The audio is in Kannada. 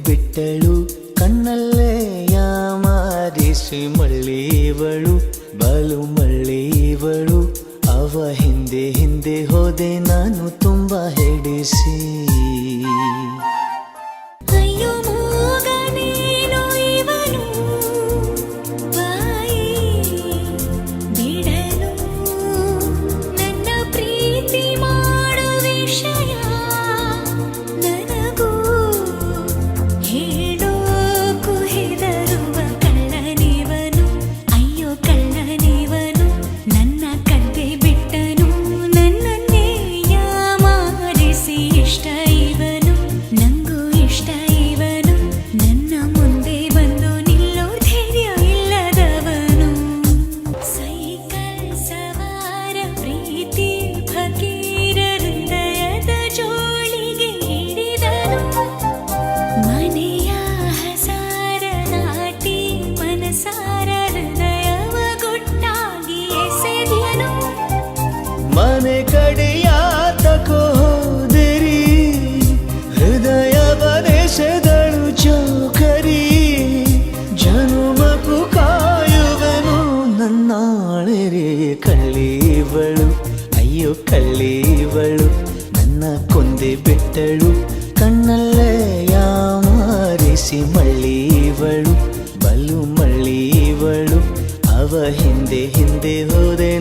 ಬಿಟ್ಟಳು ಕಣ್ಣಲ್ಲೇ ಯಾಮಾರಿಸಿ ಮಳ್ಳಿವಳು ಬಲು ಮಳ್ಳಿವಳು ಅವ ಹಿಂದೆ ಹಿಂದೆ ಹೋದೆ ನಾನು ತುಂಬ ಹೆಡಿಸಿ ಮನೆ ಕಡೆಯಾತಕೋ ಹೋದಿರಿ ಹೃದಯ ಬರೆಸೆದಳು ಚೌಕರಿ ಜನುಮಕು ಕಾಯುವೆನು ನನ್ನಾಳೆರೆ ಕಳ್ಳಿವಳು ಅಯ್ಯೋ ಕಳ್ಳಿವಳು ನನ್ನ ಕೊಂದೆ ಬಿಟ್ಟಳು ಕಣ್ಣಲ್ಲೇ ಯಾಮಾರಿಸಿ ಮಳ್ಳಿವಳು ಬಲು ಮಳ್ಳಿವಳು ಅವ ಹಿಂದೆ ಹಿಂದೆ ಹೋದೆ